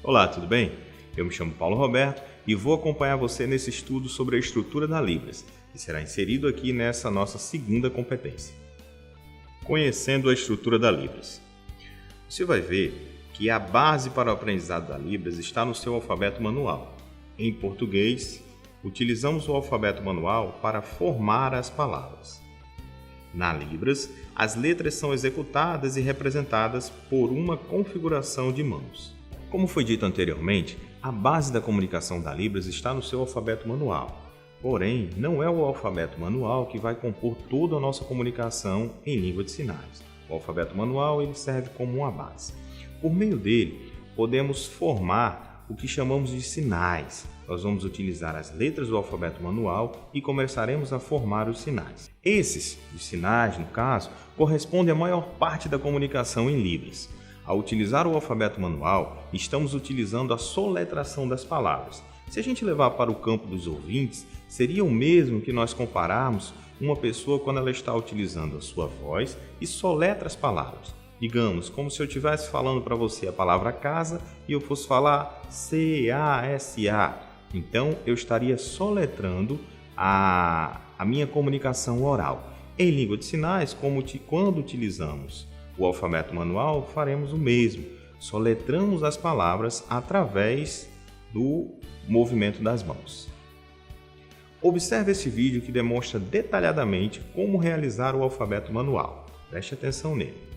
Olá, tudo bem? Eu me chamo Paulo Roberto e vou acompanhar você nesse estudo sobre a estrutura da Libras, que será inserido aqui nessa nossa segunda competência. Conhecendo a estrutura da Libras. Você vai ver que a base para o aprendizado da Libras está no seu alfabeto manual. Em português, utilizamos o alfabeto manual para formar as palavras. Na Libras, as letras são executadas e representadas por uma configuração de mãos. Como foi dito anteriormente, a base da comunicação da Libras está no seu alfabeto manual. Porém, não é o alfabeto manual que vai compor toda a nossa comunicação em língua de sinais. O alfabeto manual ele serve como uma base. Por meio dele, podemos formar o que chamamos de sinais. Nós vamos utilizar as letras do alfabeto manual e começaremos a formar os sinais. Esses, os sinais, no caso, correspondem à maior parte da comunicação em Libras. Ao utilizar o alfabeto manual, estamos utilizando a soletração das palavras. Se a gente levar para o campo dos ouvintes, seria o mesmo que nós compararmos uma pessoa quando ela está utilizando a sua voz e soletra as palavras. Digamos, como se eu estivesse falando para você a palavra casa e eu fosse falar C-A-S-A. Então, eu estaria soletrando a minha comunicação oral. Em língua de sinais, quando utilizamos o alfabeto manual, faremos o mesmo. Soletramos as palavras através do movimento das mãos. Observe esse vídeo que demonstra detalhadamente como realizar o alfabeto manual. Preste atenção nele.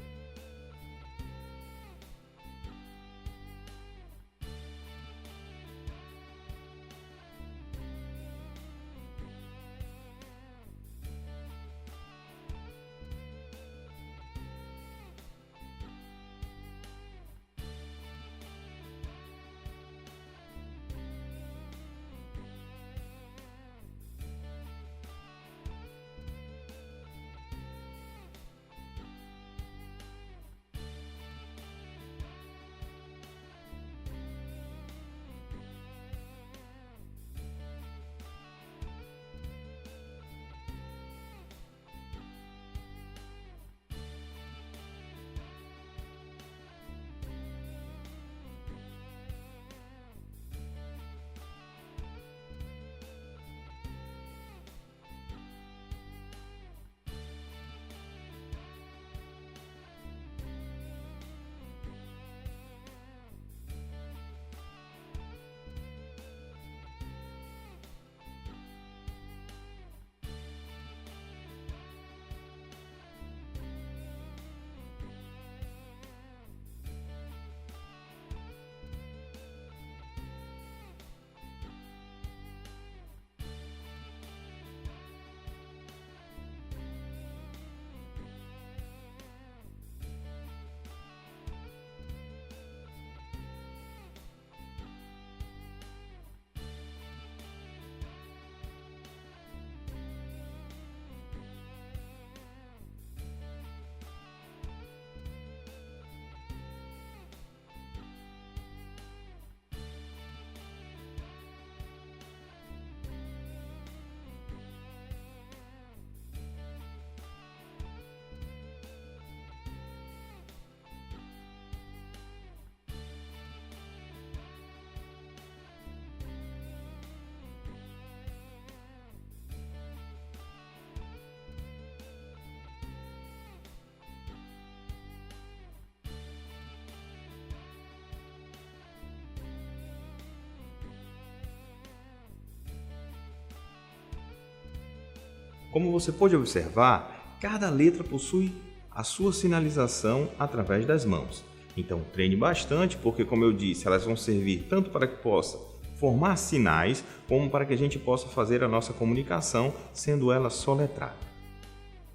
Como você pode observar, cada letra possui a sua sinalização através das mãos. Então treine bastante, porque como eu disse, elas vão servir tanto para que possa formar sinais, como para que a gente possa fazer a nossa comunicação, sendo ela soletrada.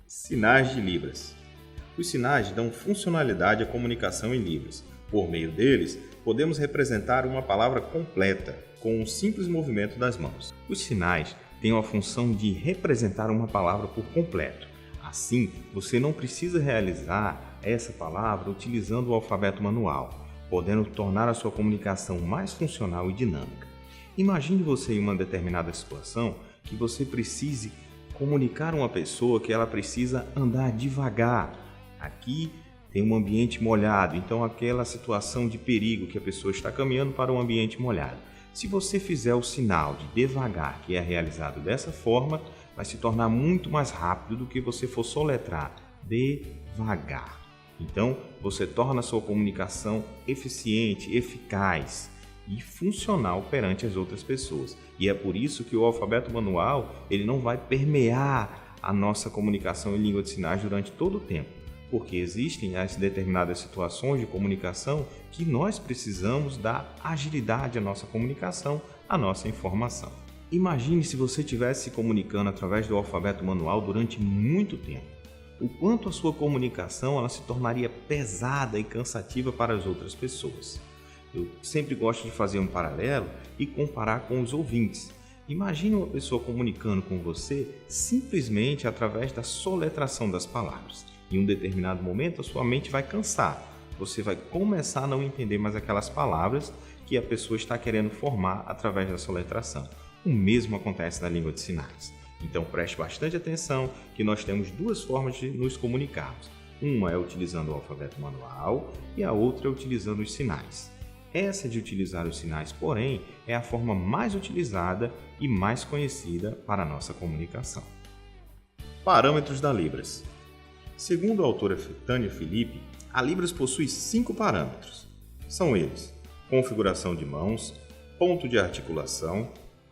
Sinais de Libras. Os sinais dão funcionalidade à comunicação em Libras. Por meio deles, podemos representar uma palavra completa com um simples movimento das mãos. Os sinais têm a função de representar uma palavra por completo. Assim, você não precisa realizar essa palavra utilizando o alfabeto manual, podendo tornar a sua comunicação mais funcional e dinâmica. Imagine você em uma determinada situação que você precise comunicar a uma pessoa que ela precisa andar devagar. Aqui tem um ambiente molhado, então aquela situação de perigo que a pessoa está caminhando para um ambiente molhado. Se você fizer o sinal de devagar, que é realizado dessa forma, vai se tornar muito mais rápido do que você for soletrar devagar. Então, você torna a sua comunicação eficiente, eficaz e funcional perante as outras pessoas. E é por isso que o alfabeto manual ele não vai permear a nossa comunicação em língua de sinais durante todo o tempo, porque existem as determinadas situações de comunicação que nós precisamos dar agilidade à nossa comunicação, à nossa informação. Imagine se você estivesse se comunicando através do alfabeto manual durante muito tempo. O quanto a sua comunicação ela se tornaria pesada e cansativa para as outras pessoas. Eu sempre gosto de fazer um paralelo e comparar com os ouvintes. Imagine uma pessoa comunicando com você simplesmente através da soletração das palavras. Em um determinado momento, a sua mente vai cansar. Você vai começar a não entender mais aquelas palavras que a pessoa está querendo formar através da soletração. O mesmo acontece na língua de sinais. Então preste bastante atenção que nós temos duas formas de nos comunicarmos. Uma é utilizando o alfabeto manual e a outra é utilizando os sinais. Essa de utilizar os sinais, porém, é a forma mais utilizada e mais conhecida para a nossa comunicação. Parâmetros da Libras. Segundo a autora Tânia Filipe, a Libras possui 5 parâmetros. São eles: configuração de mãos, ponto de articulação,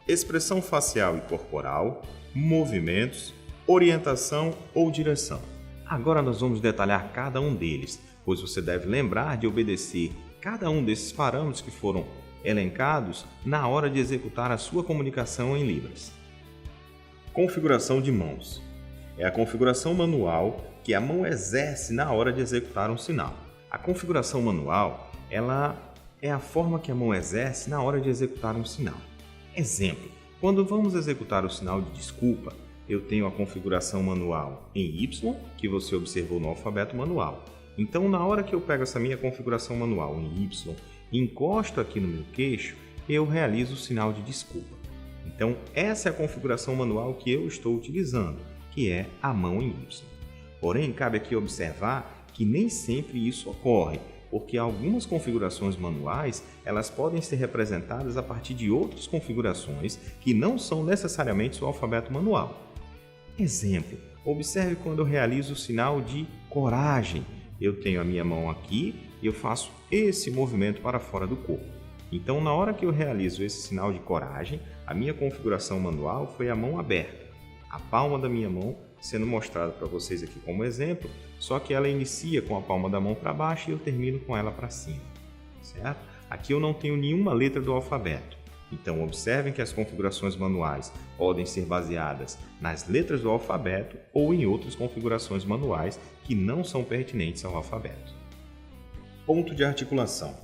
expressão facial e corporal, movimentos, orientação ou direção. Agora nós vamos detalhar cada um deles, pois você deve lembrar de obedecer cada um desses parâmetros que foram elencados na hora de executar a sua comunicação em Libras. Configuração de mãos. É a configuração manual que a mão exerce na hora de executar um sinal. A configuração manual, ela é a forma que a mão exerce na hora de executar um sinal. Exemplo, quando vamos executar o sinal de desculpa, eu tenho a configuração manual em Y, que você observou no alfabeto manual. Então, na hora que eu pego essa minha configuração manual em Y e encosto aqui no meu queixo, eu realizo o sinal de desculpa. Então, essa é a configuração manual que eu estou utilizando, que é a mão em Y. Porém, cabe aqui observar que nem sempre isso ocorre, porque algumas configurações manuais elas podem ser representadas a partir de outras configurações que não são necessariamente o alfabeto manual. Exemplo, observe quando eu realizo o sinal de coragem. Eu tenho a minha mão aqui e eu faço esse movimento para fora do corpo. Então, na hora que eu realizo esse sinal de coragem, a minha configuração manual foi a mão aberta. A palma da minha mão sendo mostrada para vocês aqui como exemplo, só que ela inicia com a palma da mão para baixo e eu termino com ela para cima, certo? Aqui eu não tenho nenhuma letra do alfabeto, então observem que as configurações manuais podem ser baseadas nas letras do alfabeto ou em outras configurações manuais que não são pertinentes ao alfabeto. Ponto de articulação.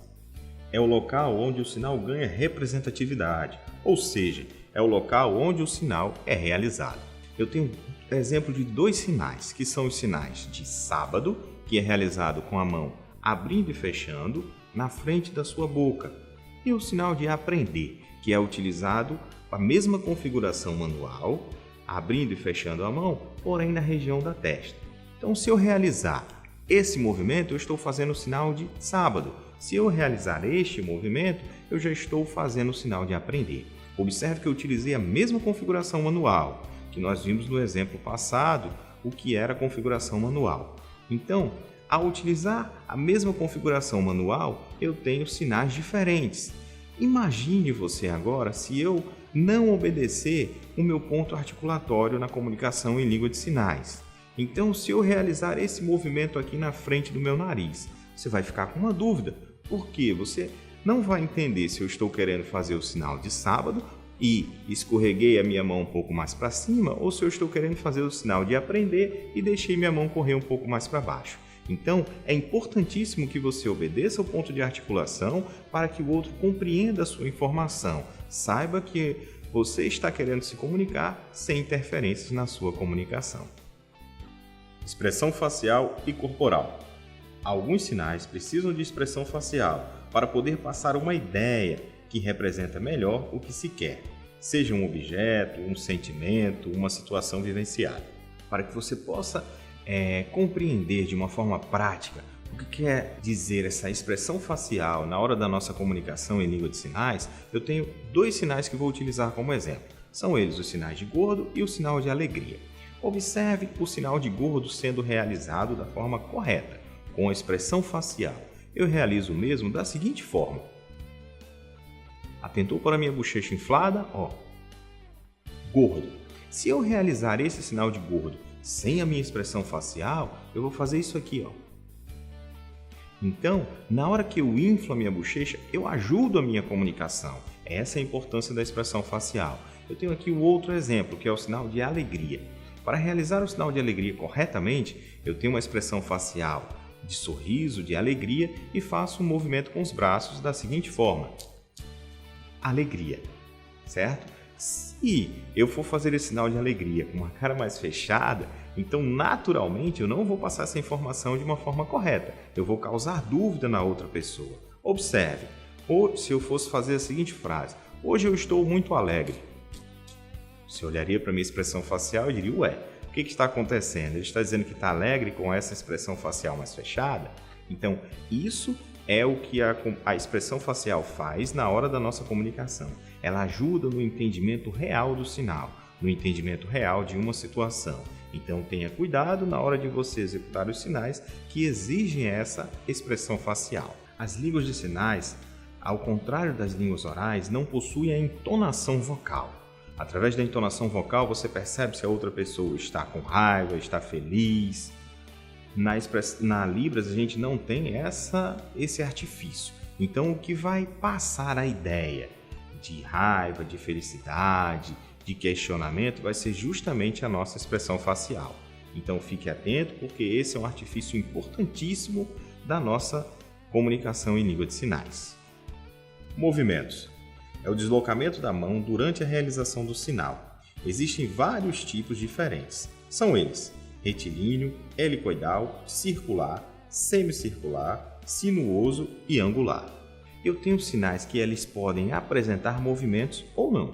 É o local onde o sinal ganha representatividade, ou seja, é o local onde o sinal é realizado. Eu tenho exemplo de 2 sinais, que são os sinais de sábado, que é realizado com a mão abrindo e fechando na frente da sua boca, e o sinal de aprender, que é utilizado com a mesma configuração manual, abrindo e fechando a mão, porém na região da testa. Então, se eu realizar esse movimento, eu estou fazendo o sinal de sábado. Se eu realizar este movimento, eu já estou fazendo o sinal de aprender. Observe que eu utilizei a mesma configuração manual, que nós vimos no exemplo passado, o que era a configuração manual. Então, ao utilizar a mesma configuração manual, eu tenho sinais diferentes. Imagine você agora se eu não obedecer o meu ponto articulatório na comunicação em língua de sinais. Então, se eu realizar esse movimento aqui na frente do meu nariz, você vai ficar com uma dúvida, porque você não vai entender se eu estou querendo fazer o sinal de sábado e escorreguei a minha mão um pouco mais para cima, ou se eu estou querendo fazer o sinal de aprender e deixei minha mão correr um pouco mais para baixo. Então, é importantíssimo que você obedeça o ponto de articulação para que o outro compreenda a sua informação, saiba que você está querendo se comunicar sem interferências na sua comunicação. Expressão facial e corporal. Alguns sinais precisam de expressão facial para poder passar uma ideia que representa melhor o que se quer, seja um objeto, um sentimento, uma situação vivenciada. Para que você possa compreender de uma forma prática o que quer dizer essa expressão facial na hora da nossa comunicação em língua de sinais, eu tenho 2 sinais que vou utilizar como exemplo. São eles os sinais de gordo e o sinal de alegria. Observe o sinal de gordo sendo realizado da forma correta, com a expressão facial. Eu realizo o mesmo da seguinte forma. Atentou para a minha bochecha inflada? Gordo. Se eu realizar esse sinal de gordo sem a minha expressão facial, eu vou fazer isso aqui, Então, na hora que eu inflo a minha bochecha, eu ajudo a minha comunicação. Essa é a importância da expressão facial. Eu tenho aqui um outro exemplo, que é o sinal de alegria. Para realizar o sinal de alegria corretamente, eu tenho uma expressão facial de sorriso, de alegria e faço um movimento com os braços da seguinte forma. Alegria, certo? Se eu for fazer esse sinal de alegria com uma cara mais fechada, então naturalmente eu não vou passar essa informação de uma forma correta. Eu vou causar dúvida na outra pessoa. Observe, ou se eu fosse fazer a seguinte frase: hoje eu estou muito alegre. Você olharia para a minha expressão facial e diria, o que está acontecendo? Ele está dizendo que está alegre com essa expressão facial mais fechada? Então, isso é o que a expressão facial faz na hora da nossa comunicação. Ela ajuda no entendimento real do sinal, no entendimento real de uma situação. Então, tenha cuidado na hora de você executar os sinais que exigem essa expressão facial. As línguas de sinais, ao contrário das línguas orais, não possuem a entonação vocal. Através da entonação vocal, você percebe se a outra pessoa está com raiva, está feliz. Na Libras, a gente não tem esse artifício. Então, o que vai passar a ideia de raiva, de felicidade, de questionamento, vai ser justamente a nossa expressão facial. Então, fique atento, porque esse é um artifício importantíssimo da nossa comunicação em língua de sinais. Movimentos. É o deslocamento da mão durante a realização do sinal. Existem vários tipos diferentes. São eles: retilíneo, helicoidal, circular, semicircular, sinuoso e angular. Eu tenho sinais que eles podem apresentar movimentos ou não.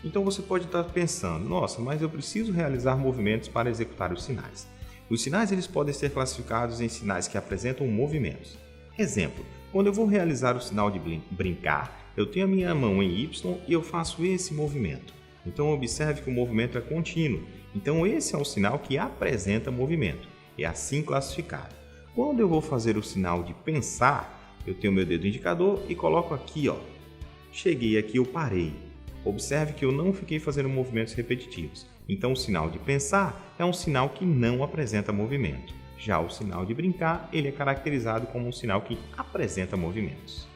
Então você pode estar pensando, nossa, mas eu preciso realizar movimentos para executar os sinais. Os sinais eles podem ser classificados em sinais que apresentam movimentos. Exemplo, quando eu vou realizar o sinal de brincar, eu tenho a minha mão em Y e eu faço esse movimento. Então observe que o movimento é contínuo. Então esse é um sinal que apresenta movimento. É assim classificado. Quando eu vou fazer o sinal de pensar, eu tenho meu dedo indicador e coloco aqui, Cheguei aqui, eu parei. Observe que eu não fiquei fazendo movimentos repetitivos. Então o sinal de pensar é um sinal que não apresenta movimento. Já o sinal de brincar, ele é caracterizado como um sinal que apresenta movimentos.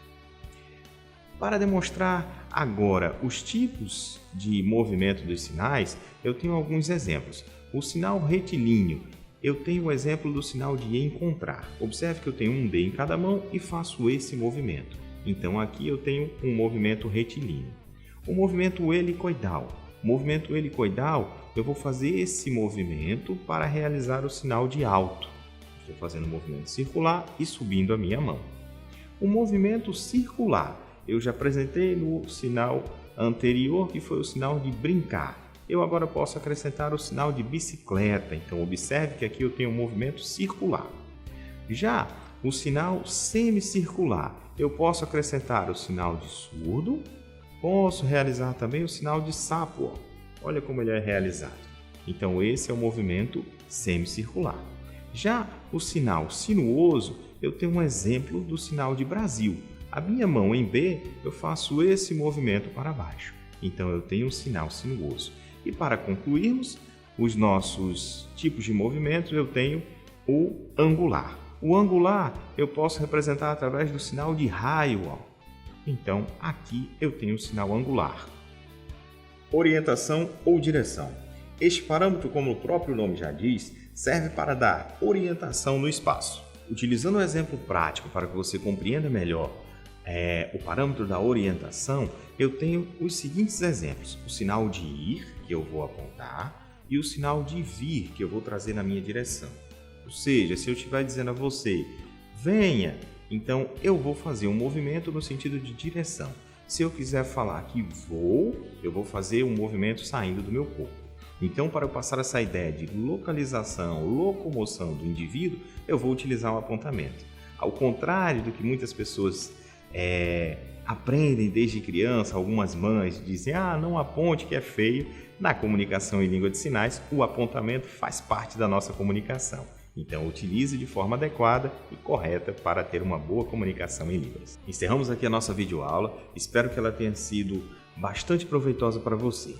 Para demonstrar agora os tipos de movimento dos sinais, eu tenho alguns exemplos. O sinal retilíneo, eu tenho o exemplo do sinal de encontrar. Observe que eu tenho um D em cada mão e faço esse movimento. Então aqui eu tenho um movimento retilíneo. O movimento helicoidal. O movimento helicoidal, eu vou fazer esse movimento para realizar o sinal de alto. Estou fazendo um movimento circular e subindo a minha mão. O movimento circular, eu já apresentei no sinal anterior, que foi o sinal de brincar. Eu agora posso acrescentar o sinal de bicicleta. Então, observe que aqui eu tenho um movimento circular. Já o sinal semicircular, eu posso acrescentar o sinal de surdo. Posso realizar também o sinal de sapo. Olha como ele é realizado. Então, esse é o movimento semicircular. Já o sinal sinuoso, eu tenho um exemplo do sinal de Brasil. A minha mão em B, eu faço esse movimento para baixo. Então, eu tenho um sinal sinuoso. E para concluirmos os nossos tipos de movimentos, eu tenho o angular. O angular eu posso representar através do sinal de raio. Então, aqui eu tenho o sinal angular. Orientação ou direção. Este parâmetro, como o próprio nome já diz, serve para dar orientação no espaço. Utilizando um exemplo prático para que você compreenda melhor o parâmetro da orientação, eu tenho os seguintes exemplos: o sinal de ir, que eu vou apontar, e o sinal de vir, que eu vou trazer na minha direção. Ou seja, se eu estiver dizendo a você, venha, então eu vou fazer um movimento no sentido de direção. Se eu quiser falar que vou, eu vou fazer um movimento saindo do meu corpo. Então, para eu passar essa ideia de localização, locomoção do indivíduo, eu vou utilizar o apontamento. Ao contrário do que muitas pessoas aprendem desde criança, algumas mães dizem, não aponte que é feio. Na comunicação em língua de sinais, o apontamento faz parte da nossa comunicação. Então, utilize de forma adequada e correta para ter uma boa comunicação em Libras. Encerramos aqui a nossa videoaula. Espero que ela tenha sido bastante proveitosa para você.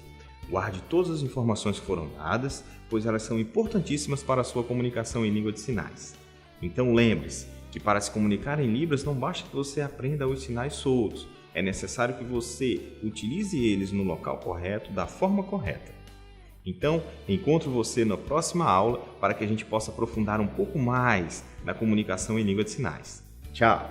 Guarde todas as informações que foram dadas, pois elas são importantíssimas para a sua comunicação em língua de sinais. Então, lembre-se que para se comunicar em Libras não basta que você aprenda os sinais soltos. É necessário que você utilize eles no local correto, da forma correta. Então, encontro você na próxima aula para que a gente possa aprofundar um pouco mais na comunicação em língua de sinais. Tchau!